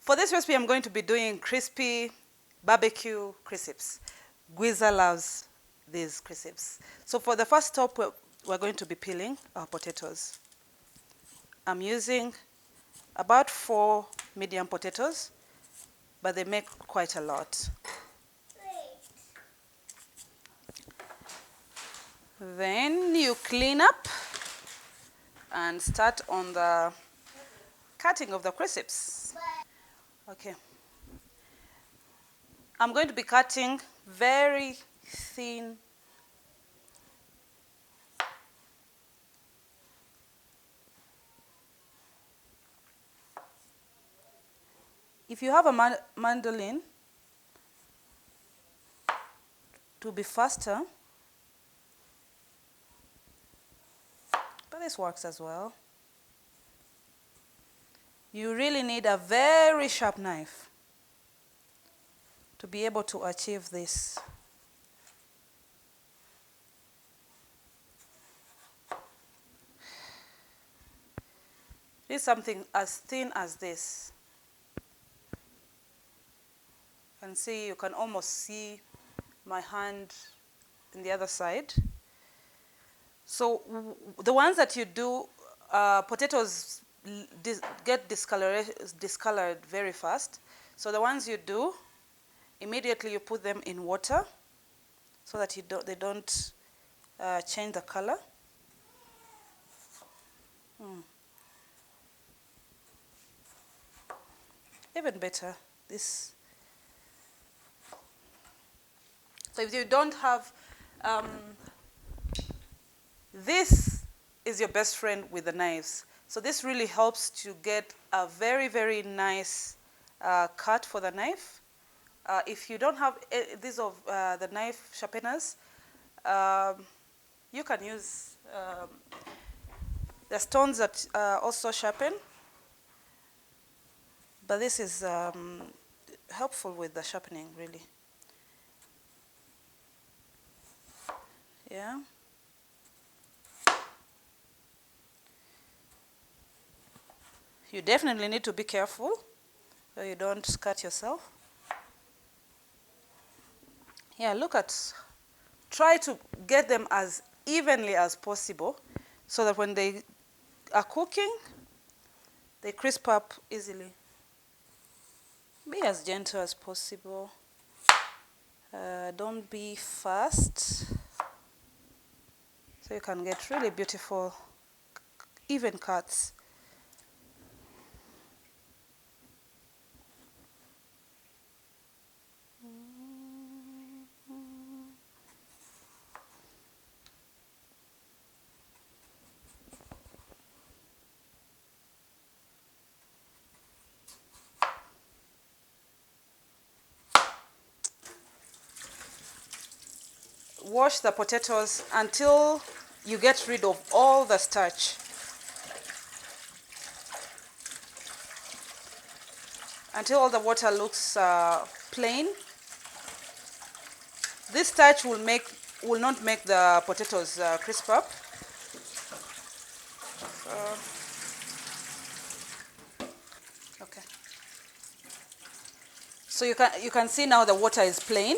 For this recipe, I'm going to be doing crispy barbecue crisps. Gwiza loves these crisps. So for the first step, we're going to be peeling our potatoes. I'm using about 4 medium potatoes, but they make quite a lot. Then you clean up and start on the cutting of the crisps. Okay. I'm going to be cutting very thin. If you have a mandolin, to be faster, but this works as well. You really need a very sharp knife to be able to achieve this. This is something as thin as this. You can almost see my hand in the other side. So the ones that you do, potatoes get discolored very fast. So the ones you do, immediately you put them in water so that they don't change the color. Even better, this. So if you don't have, this is your best friend with the knives. So this really helps to get a very, very nice cut for the knife. If you don't have these of the knife sharpeners, you can use the stones that also sharpen. But this is helpful with the sharpening, really. Yeah. You definitely need to be careful so you don't cut yourself. Yeah, try to get them as evenly as possible so that when they are cooking, they crisp up easily. Be as gentle as possible. Don't be fast. So you can get really beautiful, even cuts. Wash the potatoes until you get rid of all the starch. Until all the water looks plain. This starch will not make the potatoes crisp up. Okay. So you can see now the water is plain.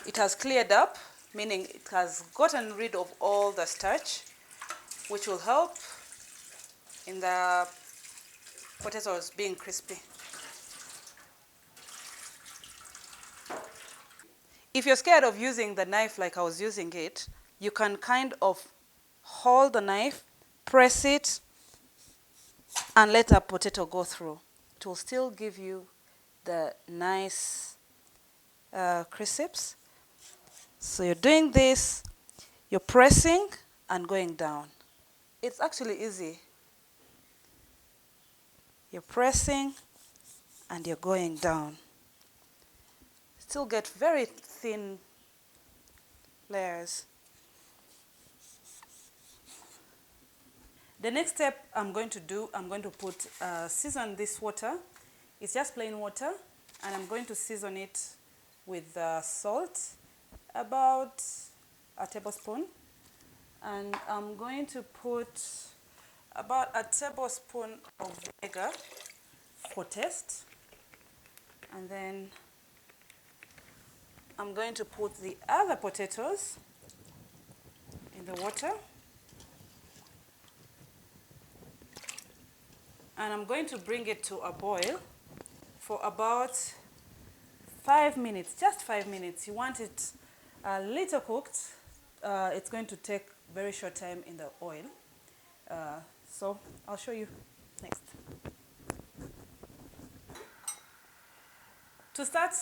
It has cleared up, meaning it has gotten rid of all the starch, which will help in the potatoes being crispy. If you're scared of using the knife like I was using it, you can kind of hold the knife, press it, and let the potato go through. It will still give you the nice crisps. So you're doing this, you're pressing and going down. It's actually easy. You're pressing and you're going down. Still get very thin layers. The next step I'm going to put season this water. It's just plain water, and I'm going to season it with salt, about a tablespoon, and I'm going to put about a tablespoon of vinegar for taste. And then I'm going to put the other potatoes in the water. And I'm going to bring it to a boil for about 5 minutes, just 5 minutes. You want it a little cooked. It's going to take very short time in the oil. So I'll show you next. To start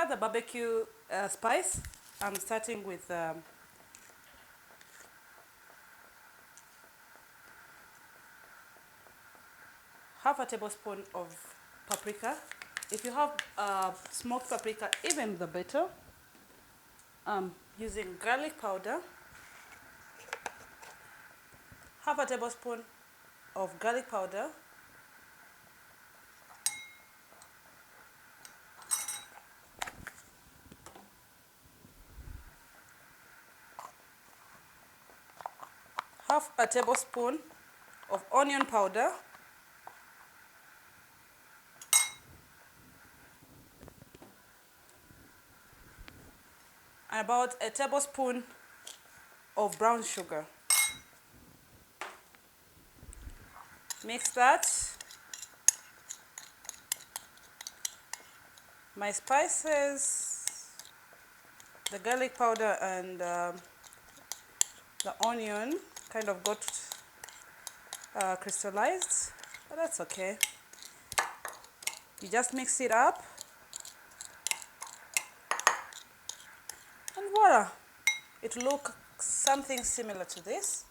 the barbecue spice, I'm starting with half a tablespoon of paprika. If you have smoked paprika, even the better. I'm using garlic powder, half a tablespoon of garlic powder, half a tablespoon of onion powder, and about a tablespoon of brown sugar. Mix that. My spices, the garlic powder and the onion kind of got crystallized, but that's okay. You just mix it up. And voila, it looks something similar to this.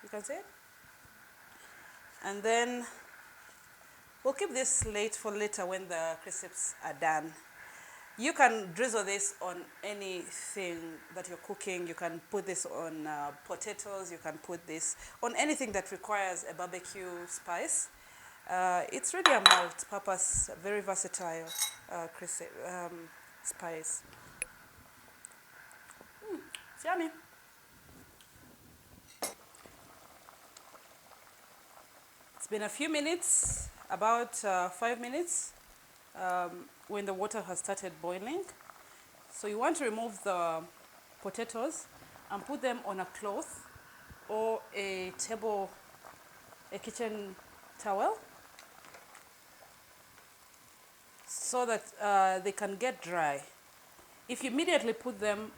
You can see it. And then we'll keep this for later when the crisps are done. You can drizzle this on anything that you're cooking. You can put this on potatoes. You can put this on anything that requires a barbecue spice. It's really a multi-purpose, very versatile spice. It's yummy. It's been a few minutes, about 5 minutes, when the water has started boiling. So you want to remove the potatoes and put them on a cloth or a kitchen towel, so that they can get dry. If you immediately put them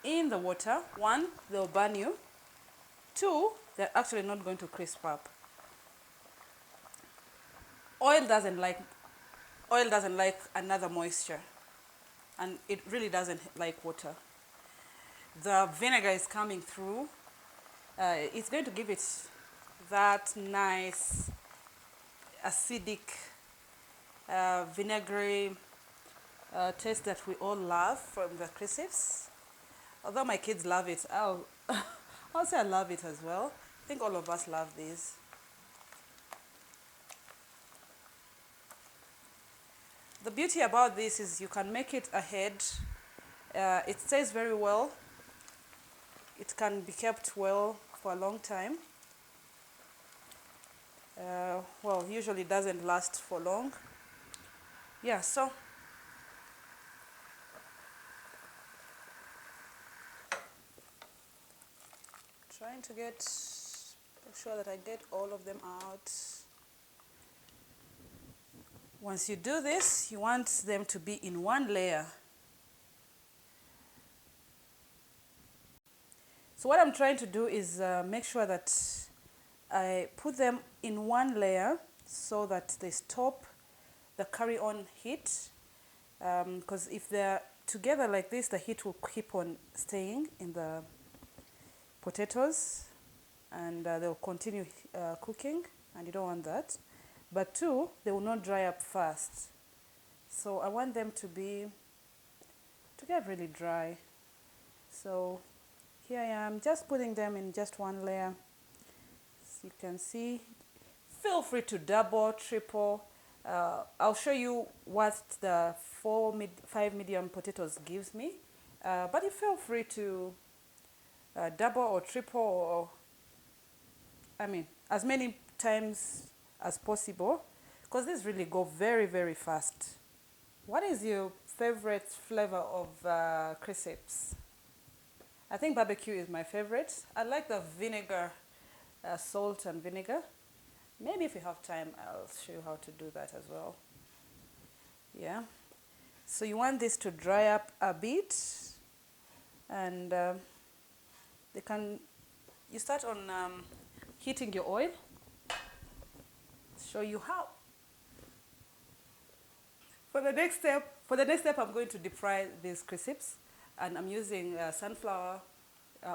in the water, 1, they'll burn you. 2, they're actually not going to crisp up. Oil doesn't like another moisture, and it really doesn't like water. The vinegar is coming through. It's going to give it that nice acidic, vinegary taste that we all love from the crisps. Although my kids love it, I'll say I love it as well. I think all of us love these. The beauty about this is you can make it ahead. It stays very well. It can be kept well for a long time. Well, usually doesn't last for long. Yeah, so trying to make sure that I get all of them out. Once you do this, you want them to be in one layer. So what I'm trying to do is make sure that I put them in one layer so that they stop the carry-on heat. Because if they're together like this, the heat will keep on staying in the potatoes, and they'll continue cooking, and you don't want that. But 2, they will not dry up fast. So I want them to get really dry. So here I am, just putting them in just one layer. As you can see, feel free to double, triple. I'll show you what the 5 medium potatoes gives me. But you feel free to double or triple or I mean, as many times as possible, because these really go very, very fast. What is your favorite flavor of crisps? I think barbecue is my favorite. I like the vinegar, salt and vinegar. Maybe if you have time, I'll show you how to do that as well. Yeah. So you want this to dry up a bit, and you start on heating your oil. Show you how. For the next step, I'm going to deep fry these crisps, and I'm using sunflower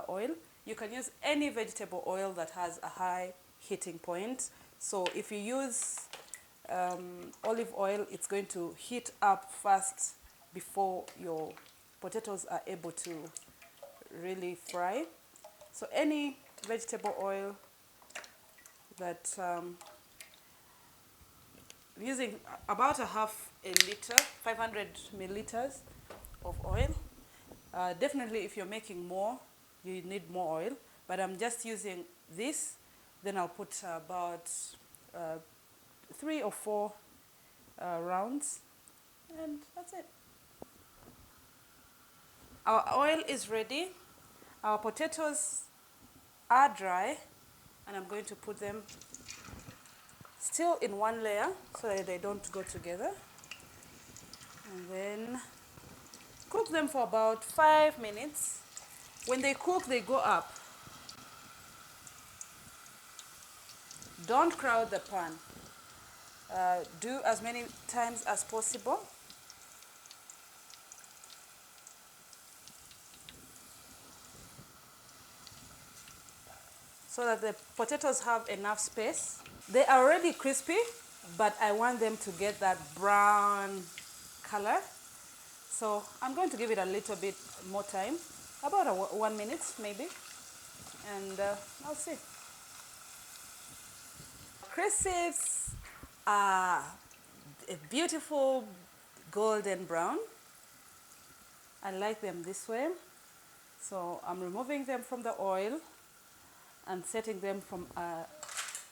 oil. You can use any vegetable oil that has a high heating point. So if you use olive oil, it's going to heat up fast before your potatoes are able to really fry. So any vegetable oil that using about a half a liter, 500 milliliters of oil. Definitely if you're making more, you need more oil, but I'm just using this. Then I'll put about 3 or 4 rounds, and that's it. Our oil is ready. Our potatoes are dry, and I'm going to put them still in one layer so that they don't go together. And then cook them for about 5 minutes. When they cook, they go up. Don't crowd the pan. Do as many times as possible. So that the potatoes have enough space. They are already crispy, but I want them to get that brown color. So I'm going to give it a little bit more time, about 1 minute maybe, and I'll see. Crisps are a beautiful golden brown. I like them this way. So I'm removing them from the oil and setting them from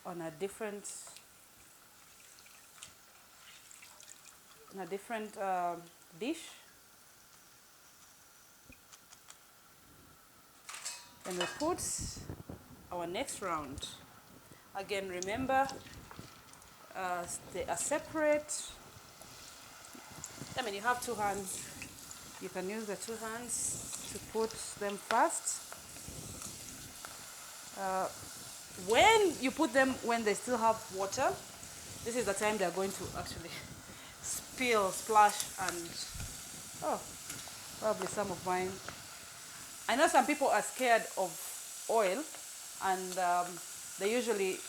on a different dish. And we put our next round. Again, remember, they are separate. I mean, you have 2 hands. You can use the 2 hands to put them first. When you put them, when they still have water, this is the time they're going to actually splash, and probably some of mine. I know some people are scared of oil, and they usually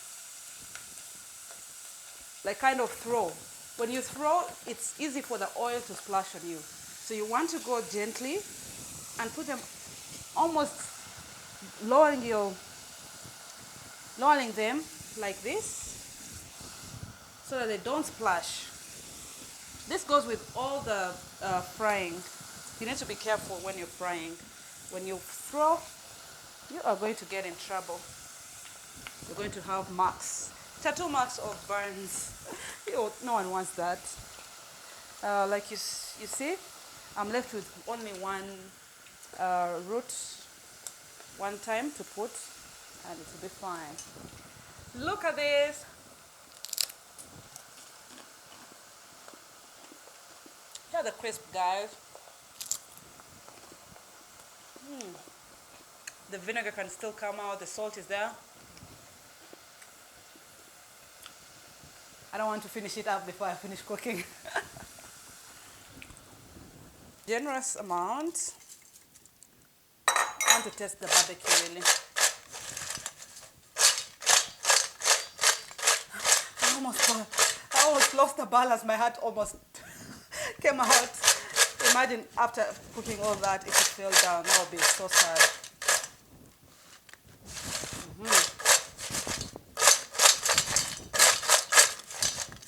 like kind of throw. When you throw, it's easy for the oil to splash on you. So you want to go gently and put them almost lowering them like this so that they don't splash. This goes with all the frying. You need to be careful when you're frying. When you throw, you are going to get in trouble. You're going to have marks, tattoo marks or burns. No one wants that. Like you see, I'm left with only one root, one time to put, and it will be fine. Look at this. Here are the crisp, guys. The vinegar can still come out, the salt is there. I don't want to finish it up before I finish cooking. Generous amount. I want to test the barbecue really. I almost lost the balance. My heart almost came out. Imagine after cooking all that, if it fell down, that would be so sad.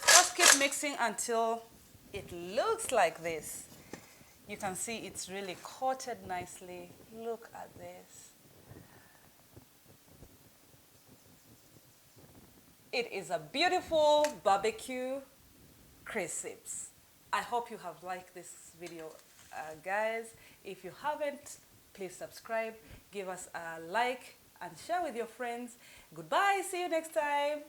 Just keep mixing until it looks like this. You can see it's really coated nicely. Look at this. It is a beautiful barbecue crisps. I hope you have liked this video, guys. If you haven't, please subscribe, give us a like, and share with your friends. Goodbye, see you next time.